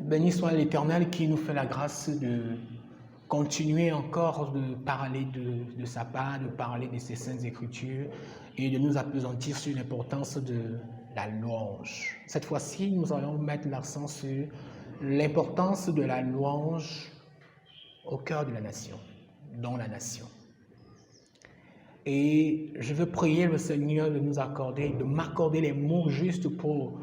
Béni soit l'Éternel qui nous fait la grâce de continuer encore de parler de sa part, de parler de ses saintes écritures et de nous appesantir sur l'importance de la louange. Cette fois-ci, nous allons mettre l'accent sur l'importance de la louange au cœur de la nation, dans la nation. Et je veux prier le Seigneur de nous accorder, de m'accorder les mots justes pour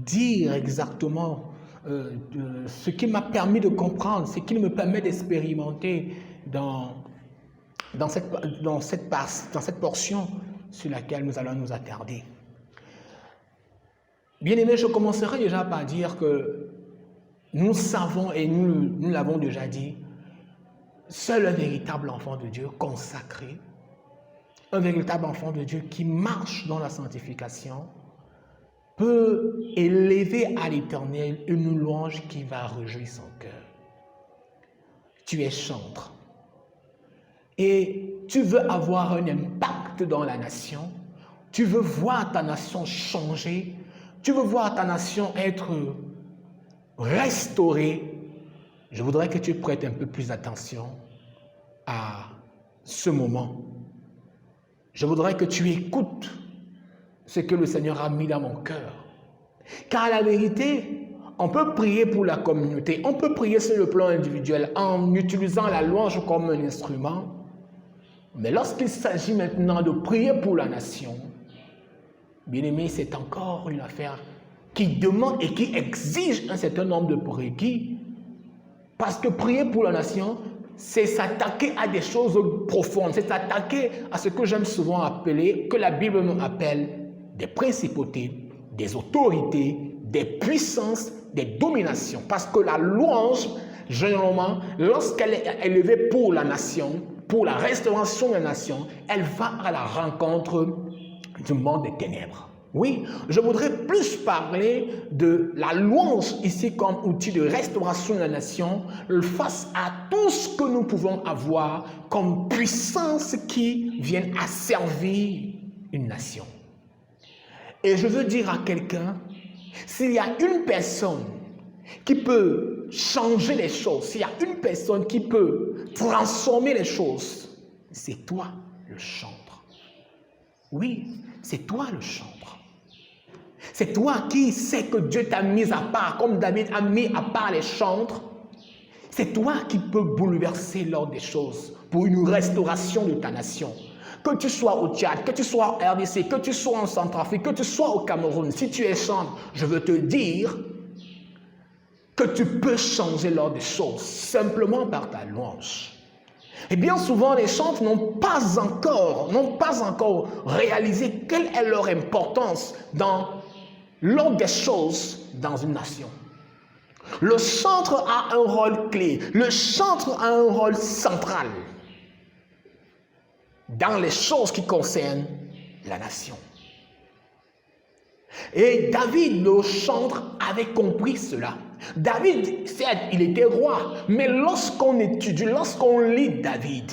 dire exactement ce qui m'a permis de comprendre, ce qui me permet d'expérimenter dans cette portion sur laquelle nous allons nous attarder. Bien-aimés, je commencerai déjà par dire que nous savons et nous l'avons déjà dit, seul un véritable enfant de Dieu consacré, un véritable enfant de Dieu qui marche dans la sanctification, peut élever à l'Éternel une louange qui va réjouir son cœur. Tu es chantre et tu veux avoir un impact dans la nation, tu veux voir ta nation changer, tu veux voir ta nation être restaurée. Je voudrais que tu prêtes un peu plus attention à ce moment. Je voudrais que tu écoutes ce que le Seigneur a mis dans mon cœur. Car la vérité, on peut prier pour la communauté, on peut prier sur le plan individuel en utilisant la louange comme un instrument. Mais lorsqu'il s'agit maintenant de prier pour la nation, bien aimé, c'est encore une affaire qui demande et qui exige un certain nombre de prérequis. Parce que prier pour la nation, c'est s'attaquer à des choses profondes, c'est s'attaquer à ce que j'aime souvent appeler, que la Bible nous appelle des principautés, des autorités, des puissances, des dominations. Parce que la louange, généralement, lorsqu'elle est élevée pour la nation, pour la restauration de la nation, elle va à la rencontre du monde des ténèbres. Oui, je voudrais plus parler de la louange ici comme outil de restauration de la nation face à tout ce que nous pouvons avoir comme puissance qui viennent asservir une nation. Et je veux dire à quelqu'un, s'il y a une personne qui peut changer les choses, s'il y a une personne qui peut transformer les choses, c'est toi le chantre. Oui, c'est toi le chantre. C'est toi qui sais que Dieu t'a mis à part, comme David a mis à part les chantres. C'est toi qui peux bouleverser l'ordre des choses pour une restauration de ta nation. Que tu sois au Tchad, que tu sois en RDC, que tu sois en Centrafrique, que tu sois au Cameroun, si tu es chantre, je veux te dire que tu peux changer l'ordre des choses simplement par ta louange. Et bien souvent, les chantres n'ont pas encore réalisé quelle est leur importance dans l'ordre des choses dans une nation. Le chantre a un rôle clé, le chantre a un rôle central dans les choses qui concernent la nation. Et David, le chantre, avait compris cela. David, certes, il était roi, mais lorsqu'on étudie, lorsqu'on lit David,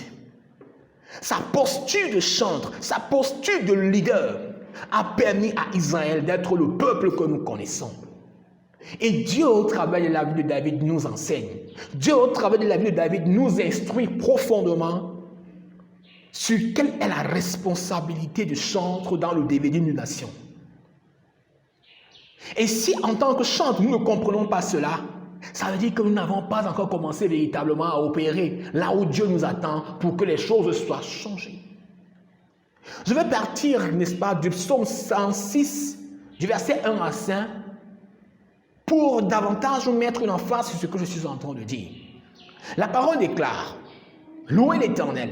sa posture de chantre, sa posture de leader a permis à Israël d'être le peuple que nous connaissons. Et Dieu, au travers de la vie de David, nous enseigne. Dieu, au travers de la vie de David, nous instruit profondément sur quelle est la responsabilité du chantre dans le devenir d'une nation. Et si en tant que chantre, nous ne comprenons pas cela, ça veut dire que nous n'avons pas encore commencé véritablement à opérer là où Dieu nous attend pour que les choses soient changées. Je vais partir, n'est-ce pas, du psaume 106, du verset 1 à 5, pour davantage mettre une emphase sur ce que je suis en train de dire. La parole déclare, « Louez l'Éternel,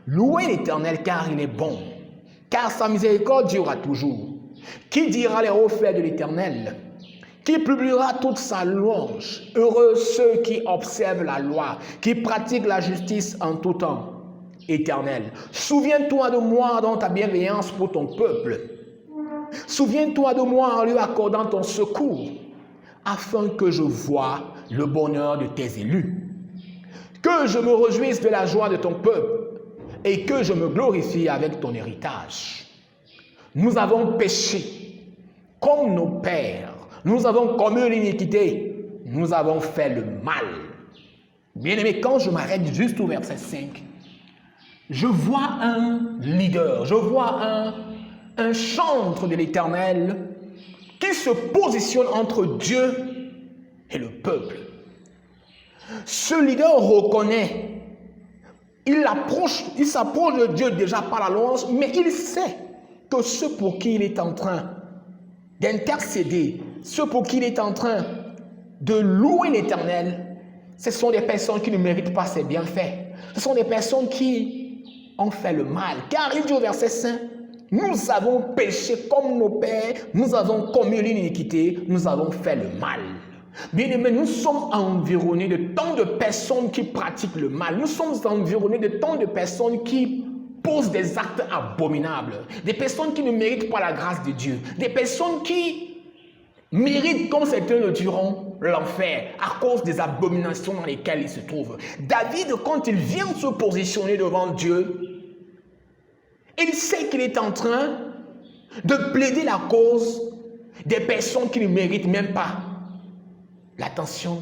louez l'Éternel car il est bon, car sa miséricorde durera toujours. Qui dira les hauts faits de l'Éternel? Qui publiera toute sa louange? Heureux ceux qui observent la loi, qui pratiquent la justice en tout temps. Éternel, souviens-toi de moi dans ta bienveillance pour ton peuple. Souviens-toi de moi en lui accordant ton secours, afin que je voie le bonheur de tes élus. Que je me réjouisse de la joie de ton peuple et que je me glorifie avec ton héritage. Nous avons péché comme nos pères, nous avons commis l'iniquité, nous avons fait le mal. Bien-aimé, quand je m'arrête juste au verset 5, je vois un leader, je vois un chantre de l'Éternel qui se positionne entre Dieu et le peuple. Ce leader reconnaît, il s'approche de Dieu déjà par la louange, mais il sait que ceux pour qui il est en train d'intercéder, ceux pour qui il est en train de louer l'Éternel, ce sont des personnes qui ne méritent pas ses bienfaits. Ce sont des personnes qui ont fait le mal. Car il dit au verset 5, nous avons péché comme nos pères, nous avons commis l'iniquité, nous avons fait le mal. Bien-aimés, nous sommes environnés de tant de personnes qui pratiquent le mal. Nous sommes environnés de tant de personnes qui posent des actes abominables. Des personnes qui ne méritent pas la grâce de Dieu. Des personnes qui méritent, comme certains le diront, l'enfer à cause des abominations dans lesquelles ils se trouvent. David, quand il vient se positionner devant Dieu, il sait qu'il est en train de plaider la cause des personnes qui ne méritent même pas l'attention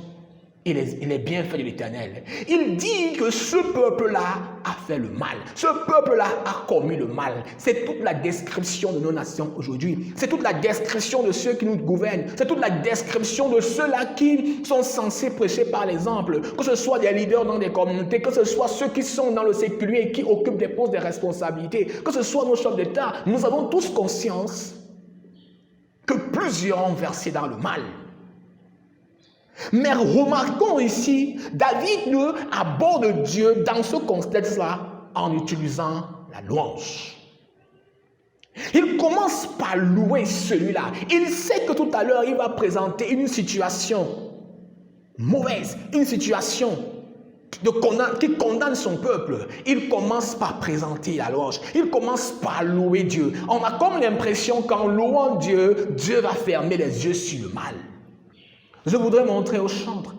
et les bienfaits de l'Éternel. Il dit que ce peuple-là a fait le mal. Ce peuple-là a commis le mal. C'est toute la description de nos nations aujourd'hui. C'est toute la description de ceux qui nous gouvernent. C'est toute la description de ceux-là qui sont censés prêcher par l'exemple. Que ce soit des leaders dans des communautés, que ce soit ceux qui sont dans le séculier et qui occupent des postes de responsabilité, que ce soit nos chefs d'État. Nous avons tous conscience que plusieurs ont versé dans le mal. Mais remarquons ici, David aborde Dieu dans ce contexte-là en utilisant la louange. Il commence par louer celui-là. Il sait que tout à l'heure, il va présenter une situation mauvaise, une situation qui condamne son peuple. Il commence par présenter la louange. Il commence par louer Dieu. On a comme l'impression qu'en louant Dieu, Dieu va fermer les yeux sur le mal. Je voudrais montrer au chantre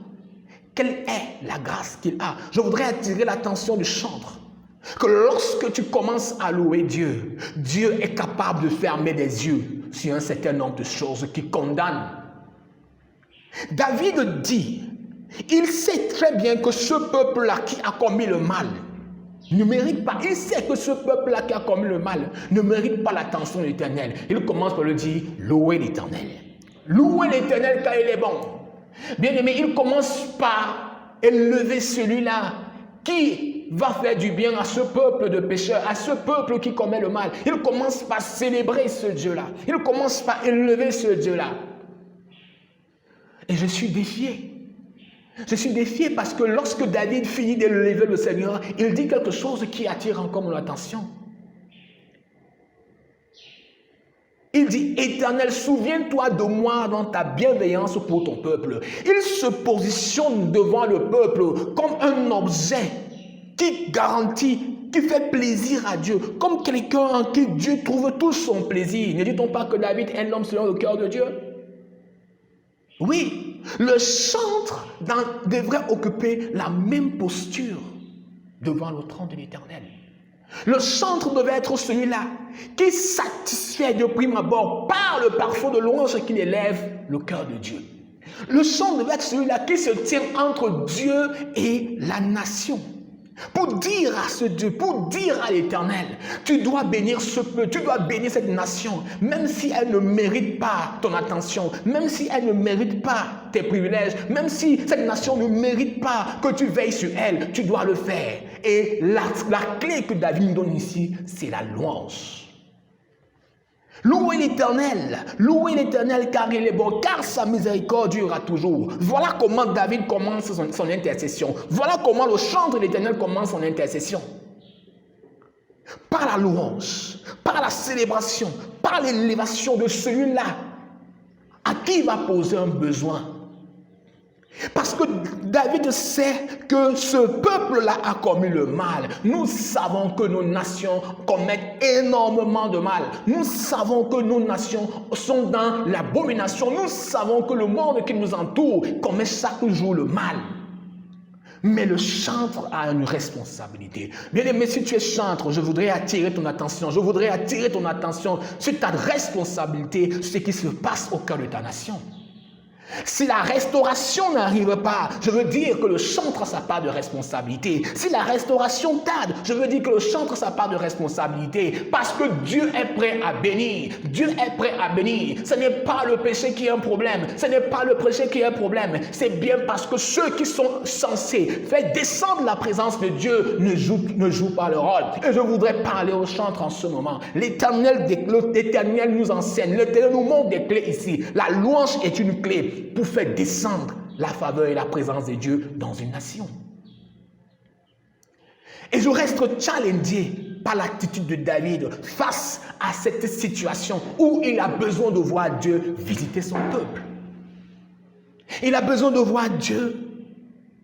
quelle est la grâce qu'il a. Je voudrais attirer l'attention du chantre que lorsque tu commences à louer Dieu, Dieu est capable de fermer des yeux sur un certain nombre de choses qui condamnent. David dit, il sait très bien que ce peuple-là qui a commis le mal ne mérite pas. Il sait que ce peuple-là qui a commis le mal ne mérite pas l'attention de l'Éternel. Il commence par le dire, louez l'Éternel. Louez l'Éternel car il est bon. Bien-aimé, il commence par élever celui-là qui va faire du bien à ce peuple de pécheurs, à ce peuple qui commet le mal. Il commence par célébrer ce Dieu-là. Il commence par élever ce Dieu-là. Et je suis défié. Je suis défié parce que lorsque David finit d'élever le Seigneur, il dit quelque chose qui attire encore mon attention. Il dit, Éternel, souviens-toi de moi dans ta bienveillance pour ton peuple. Il se positionne devant le peuple comme un objet qui garantit, qui fait plaisir à Dieu, comme quelqu'un en qui Dieu trouve tout son plaisir. Ne dit-on pas que David est un homme selon le cœur de Dieu? Oui, le chantre devrait occuper la même posture devant le trône de l'Éternel. Le chantre devait être celui-là qui satisfait de prime abord par le parfum de louange qu'il élève le cœur de Dieu. Le chantre devait être celui-là qui se tient entre Dieu et la nation. Pour dire à ce Dieu, pour dire à l'Éternel, tu dois bénir ce peuple, tu dois bénir cette nation, même si elle ne mérite pas ton attention, même si elle ne mérite pas tes privilèges, même si cette nation ne mérite pas que tu veilles sur elle, tu dois le faire. Et la clé que David nous donne ici, c'est la louange. Louez l'Éternel car il est bon, car sa miséricorde durera toujours. Voilà comment David commence son intercession. Voilà comment le chant de l'Éternel commence son intercession. Par la louange, par la célébration, par l'élévation de celui-là à qui il va poser un besoin. Parce que David sait que ce peuple-là a commis le mal. Nous savons que nos nations commettent énormément de mal. Nous savons que nos nations sont dans l'abomination. Nous savons que le monde qui nous entoure commet chaque jour le mal. Mais le chantre a une responsabilité. Bien aimé, si tu es chantre, je voudrais attirer ton attention. Je voudrais attirer ton attention sur ta responsabilité, ce qui se passe au cœur de ta nation. Si la restauration n'arrive pas, je veux dire que le chantre a sa part de responsabilité. Si la restauration tarde, je veux dire que le chantre a sa part de responsabilité. Parce que Dieu est prêt à bénir. Dieu est prêt à bénir. Ce n'est pas le péché qui est un problème. Ce n'est pas le péché qui est un problème. C'est bien parce que ceux qui sont censés faire descendre la présence de Dieu ne jouent pas le rôle. Et je voudrais parler au chantre en ce moment. L'Éternel nous enseigne. L'Éternel nous montre des clés ici. La louange est une clé pour faire descendre la faveur et la présence de Dieu dans une nation. Et je reste challengé par l'attitude de David face à cette situation où il a besoin de voir Dieu visiter son peuple. Il a besoin de voir Dieu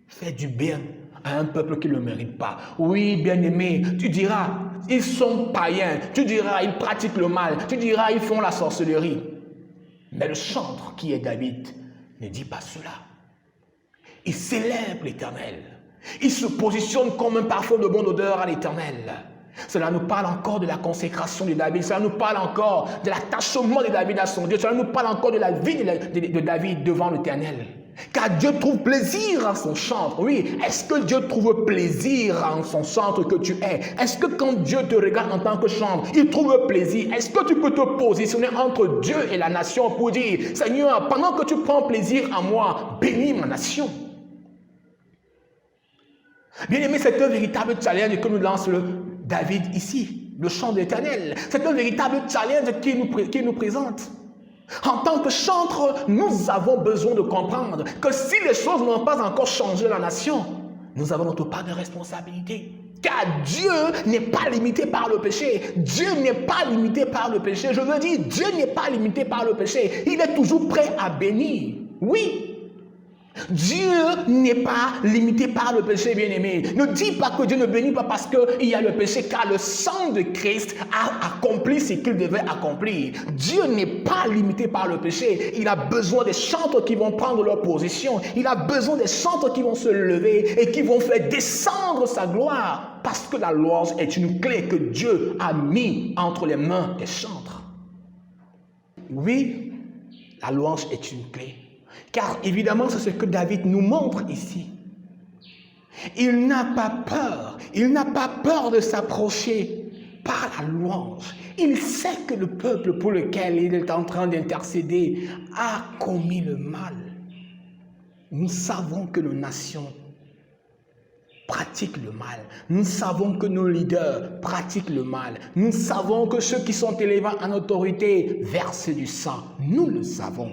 faire du bien à un peuple qui ne le mérite pas. Oui, bien-aimé, tu diras, ils sont païens. Tu diras, ils pratiquent le mal. Tu diras, ils font la sorcellerie. Mais le chantre qui est David ne dit pas cela. Il célèbre l'Éternel. Il se positionne comme un parfum de bonne odeur à l'Éternel. Cela nous parle encore de la consécration de David. Cela nous parle encore de l'attachement de David à son Dieu. Cela nous parle encore de la vie de David devant l'Éternel. Car Dieu trouve plaisir en son chantre. Oui, est-ce que Dieu trouve plaisir en son chantre que tu es? Est-ce que quand Dieu te regarde en tant que chantre, il trouve plaisir? Est-ce que tu peux te positionner entre Dieu et la nation pour dire, Seigneur, pendant que tu prends plaisir en moi, bénis ma nation? Bien aimé, c'est un véritable challenge que nous lance David ici, le chant de l'Éternel. C'est un véritable challenge qui nous présente. En tant que chantre, nous avons besoin de comprendre que si les choses n'ont pas encore changé la nation, nous avons notre part de responsabilité. Car Dieu n'est pas limité par le péché. Dieu n'est pas limité par le péché. Je veux dire, Dieu n'est pas limité par le péché. Il est toujours prêt à bénir. Oui. Dieu n'est pas limité par le péché, bien-aimé. Ne dis pas que Dieu ne bénit pas parce qu'il y a le péché, car le sang de Christ a accompli ce qu'il devait accomplir. Dieu n'est pas limité par le péché. Il a besoin des chantres qui vont prendre leur position. Il a besoin des chantres qui vont se lever et qui vont faire descendre sa gloire. Parce que la louange est une clé que Dieu a mis entre les mains des chantres. Oui, la louange est une clé. Car évidemment, c'est ce que David nous montre ici. Il n'a pas peur. Il n'a pas peur de s'approcher par la louange. Il sait que le peuple pour lequel il est en train d'intercéder a commis le mal. Nous savons que nos nations pratiquent le mal. Nous savons que nos leaders pratiquent le mal. Nous savons que ceux qui sont élevés en autorité versent du sang. Nous le savons.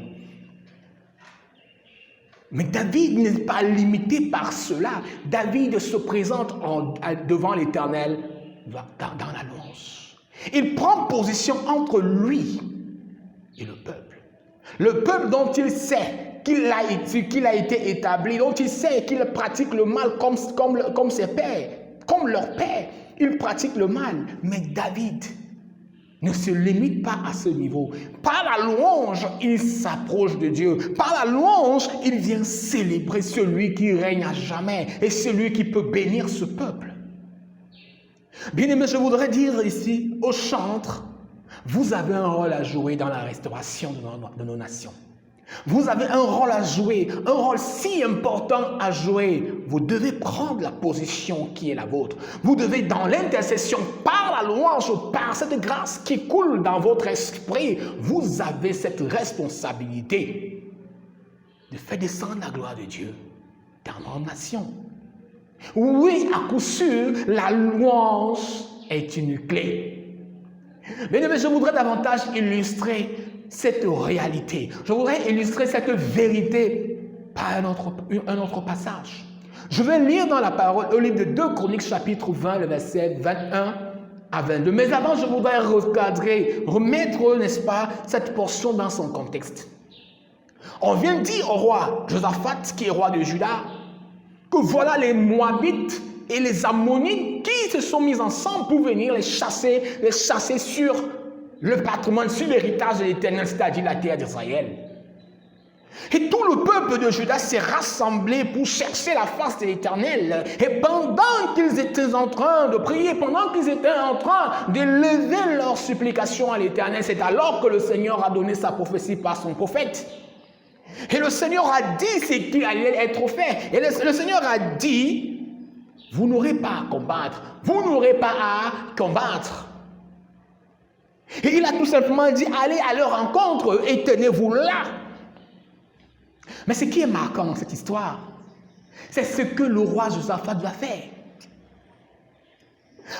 Mais David n'est pas limité par cela. David se présente devant l'Éternel dans la louange. Il prend position entre lui et le peuple. Le peuple dont il sait qu'il a été établi, dont il sait qu'il pratique le mal comme ses pères, comme leur père. Il pratique le mal. Mais David ne se limite pas à ce niveau. Par la louange, il s'approche de Dieu. Par la louange, il vient célébrer celui qui règne à jamais et celui qui peut bénir ce peuple. Bien-aimés, je voudrais dire ici aux chantres, vous avez un rôle à jouer dans la restauration de nos nations. Vous avez un rôle à jouer, un rôle si important à jouer. Vous devez prendre la position qui est la vôtre. Vous devez, dans l'intercession, par la louange, par cette grâce qui coule dans votre esprit, vous avez cette responsabilité de faire descendre la gloire de Dieu dans nos nations. Oui, à coup sûr, la louange est une clé. Mais je voudrais davantage illustrer cette réalité. Je voudrais illustrer cette vérité par un autre passage. Je vais lire dans la parole au livre de 2 Chroniques chapitre 20, le verset 21 à 22. Mais avant, je voudrais remettre, n'est-ce pas, cette portion dans son contexte. On vient dire au roi Josaphat, qui est roi de Juda, que voilà les Moabites et les Ammonites qui se sont mis ensemble pour venir les chasser sur le patrimoine, sur l'héritage de l'Éternel, c'est-à-dire la terre d'Israël. Et tout le peuple de Juda s'est rassemblé pour chercher la face de l'Éternel. Et pendant qu'ils étaient en train de prier, pendant qu'ils étaient en train d'élever leurs supplications à l'Éternel, c'est alors que le Seigneur a donné sa prophétie par son prophète. Et le Seigneur a dit ce qui allait être fait. Et le Seigneur a dit, vous n'aurez pas à combattre. Vous n'aurez pas à combattre. Et il a tout simplement dit, allez à leur rencontre et tenez-vous là. Mais ce qui est marquant dans cette histoire, c'est ce que le roi Josaphat va faire.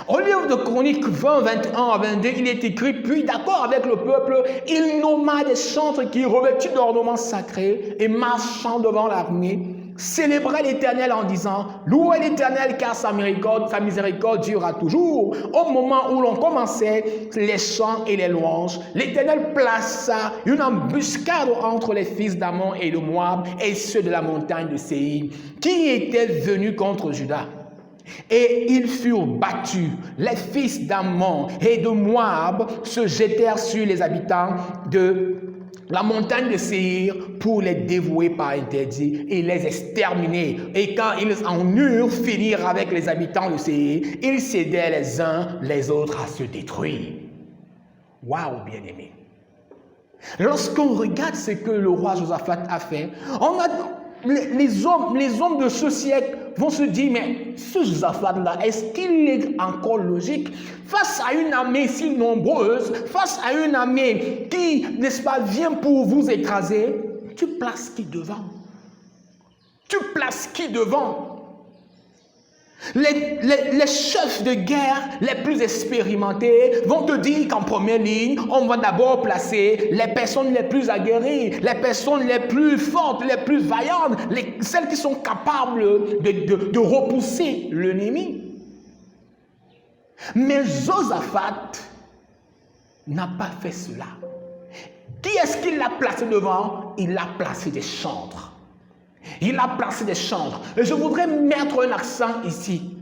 Au livre de Chroniques 20, 21 à 22, il est écrit, puis d'accord avec le peuple, il nomma des chantres qui, revêtus d'ornements sacrés et marchant devant l'armée, célébraient l'Éternel en disant, louez l'Éternel car sa miséricorde durera toujours. Au moment où l'on commençait les chants et les louanges, l'Éternel plaça une embuscade entre les fils d'Ammon et de Moab et ceux de la montagne de Séir, qui étaient venus contre Juda. Et ils furent battus. Les fils d'Ammon et de Moab se jetèrent sur les habitants de la montagne de Séir pour les dévouer par interdit et les exterminer. Et quand ils en eurent fini avec les habitants de Séir, ils s'aidaient les uns les autres à se détruire. Waouh, bien-aimé. Lorsqu'on regarde ce que le roi Josaphat a fait, les hommes de ce siècle vont se dire, mais ce Josaphat-là, est-ce qu'il est encore logique? Face à une armée si nombreuse, face à une armée qui, n'est-ce pas, vient pour vous écraser, tu places qui devant? Tu places qui devant? Les chefs de guerre les plus expérimentés vont te dire qu'en première ligne, on va d'abord placer les personnes les plus aguerries, les personnes les plus fortes, les plus vaillantes, celles qui sont capables de repousser l'ennemi. Mais Josaphat n'a pas fait cela. Qui est-ce qu'il l'a placé devant? Il a placé des chantres. Il a placé des chantres. Et je voudrais mettre un accent ici.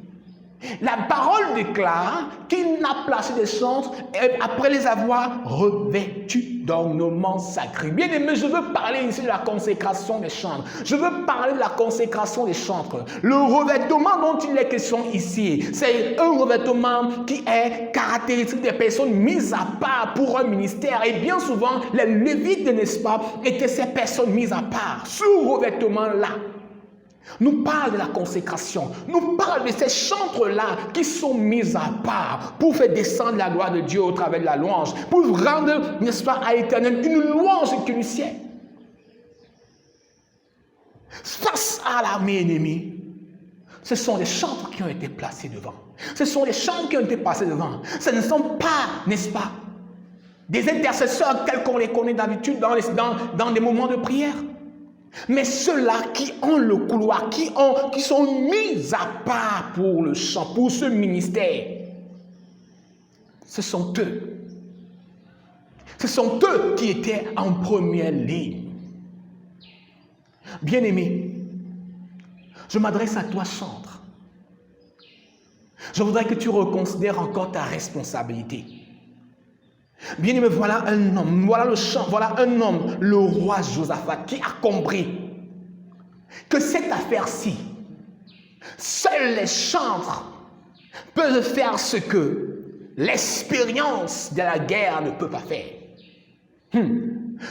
La parole déclare qu'il n'a placé des chantres après les avoir revêtus d'ornements sacrés. Bien aimé, je veux parler ici de la consécration des chantres. Je veux parler de la consécration des chantres. Le revêtement dont il est question ici, c'est un revêtement qui est caractéristique des personnes mises à part pour un ministère. Et bien souvent, les Lévites, n'est-ce pas, étaient ces personnes mises à part. Ce revêtement-là nous parle de la consécration, nous parle de ces chantres-là qui sont mis à part pour faire descendre la gloire de Dieu au travers de la louange, pour rendre, n'est-ce pas, à l'Éternel une louange du ciel. Face à l'armée ennemie, ce sont les chantres qui ont été placés devant. Ce sont les chantres qui ont été placés devant. Ce ne sont pas, n'est-ce pas, des intercesseurs tels qu'on les connaît d'habitude dans des moments de prière. Mais ceux-là qui ont le couloir, qui sont mis à part pour le chant, pour ce ministère, ce sont eux. Ce sont eux qui étaient en première ligne. Bien-aimé, je m'adresse à toi, chantre. Je voudrais que tu reconsidères encore ta responsabilité. Bien-aimé, voilà un homme, voilà un homme, le roi Josaphat, qui a compris que cette affaire-ci, seuls les chantres peuvent faire ce que l'expérience de la guerre ne peut pas faire.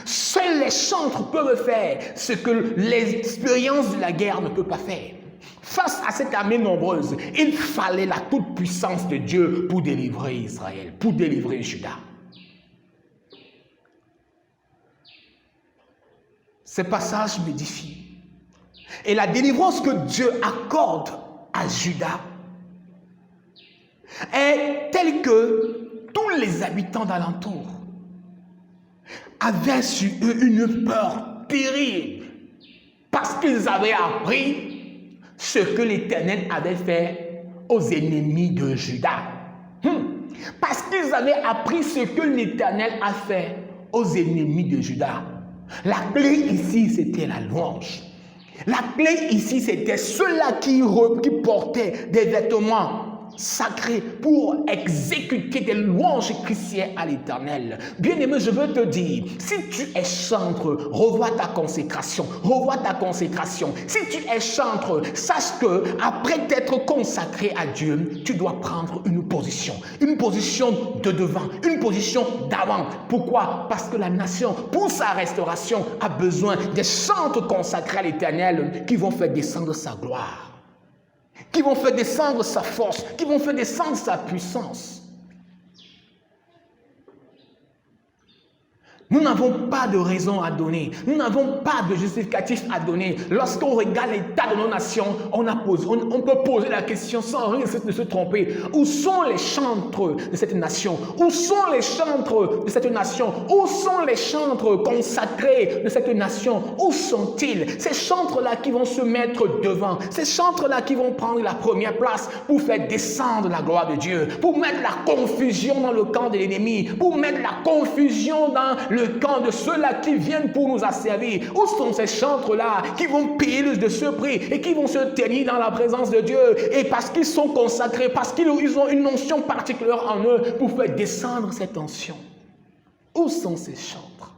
Seuls les chantres peuvent faire ce que l'expérience de la guerre ne peut pas faire. Face à cette armée nombreuse, il fallait la toute-puissance de Dieu pour délivrer Israël, pour délivrer Juda. Ces passages m'édifient. Et la délivrance que Dieu accorde à Juda est telle que tous les habitants d'alentour avaient sur eux une peur terrible parce qu'ils avaient appris ce que l'Éternel avait fait aux ennemis de Juda. Parce qu'ils avaient appris ce que l'Éternel a fait aux ennemis de Juda. La clé ici, c'était la louange. La clé ici, c'était ceux-là qui portaient des vêtements sacré pour exécuter des louanges chrétiennes à l'Éternel. Bien-aimé, je veux te dire, si tu es chantre, revois ta consécration, revois ta consécration. Si tu es chantre, sache que après t'être consacré à Dieu, tu dois prendre une position de devant, une position d'avant. Pourquoi? Parce que la nation, pour sa restauration, a besoin des chantres consacrés à l'Éternel qui vont faire descendre sa gloire, qui vont faire descendre sa force, qui vont faire descendre sa puissance. Nous n'avons pas de raison à donner. Nous n'avons pas de justificatif à donner. Lorsqu'on regarde l'état de nos nations, on peut poser la question sans risque de se tromper. Où sont les chantres de cette nation? Où sont les chantres de cette nation? Où sont les chantres consacrés de cette nation? Où sont-ils? Ces chantres-là qui vont se mettre devant. Ces chantres-là qui vont prendre la première place pour faire descendre la gloire de Dieu. Pour mettre la confusion dans le camp de l'ennemi. Pour mettre la confusion dans le camp de ceux-là qui viennent pour nous asservir. Où sont ces chantres-là qui vont payer de ce prix et qui vont se tenir dans la présence de Dieu, et parce qu'ils sont consacrés, parce qu'ils ont une onction particulière en eux pour faire descendre cette onction? Où sont ces chantres?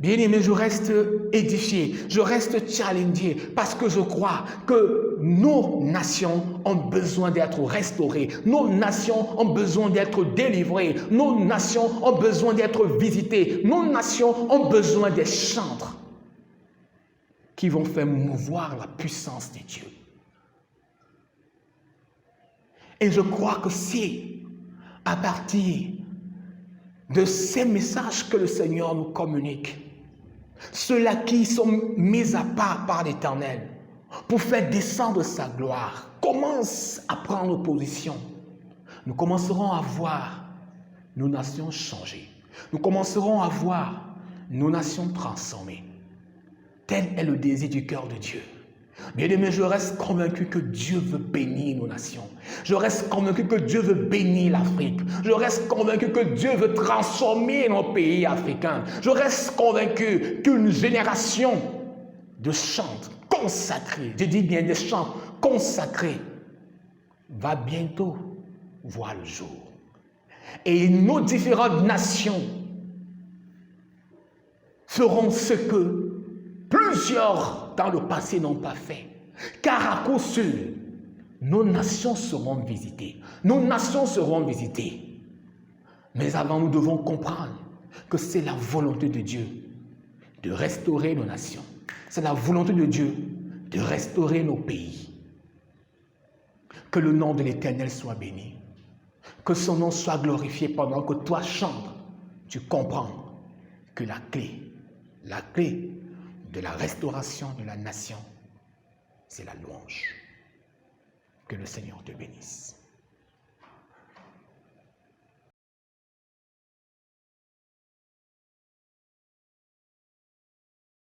Bien-aimé, je reste édifié, je reste challengé parce que je crois que nos nations ont besoin d'être restaurées, nos nations ont besoin d'être délivrées, nos nations ont besoin d'être visitées, nos nations ont besoin des chantres qui vont faire mouvoir la puissance de Dieu. Et je crois que c'est à partir de ces messages que le Seigneur nous communique, ceux-là qui sont mis à part par l'Éternel pour faire descendre sa gloire, commencent à prendre position. Nous commencerons à voir nos nations changer. Nous commencerons à voir nos nations transformées. Tel est le désir du cœur de Dieu. Bien-aimé, je reste convaincu que Dieu veut bénir nos nations. Je reste convaincu que Dieu veut bénir l'Afrique. Je reste convaincu que Dieu veut transformer nos pays africains. Je reste convaincu qu'une génération de chantres consacrés, je dis bien des chants consacrés, va bientôt voir le jour. Et nos différentes nations feront ce que plusieurs dans le passé n'ont pas fait. Car à coup sûr, nos nations seront visitées. Nos nations seront visitées. Mais avant, nous devons comprendre que c'est la volonté de Dieu de restaurer nos nations. C'est la volonté de Dieu de restaurer nos pays. Que le nom de l'Éternel soit béni. Que son nom soit glorifié pendant que toi chantes. Tu comprends que la clé de la restauration de la nation, c'est la louange. Que le Seigneur te bénisse.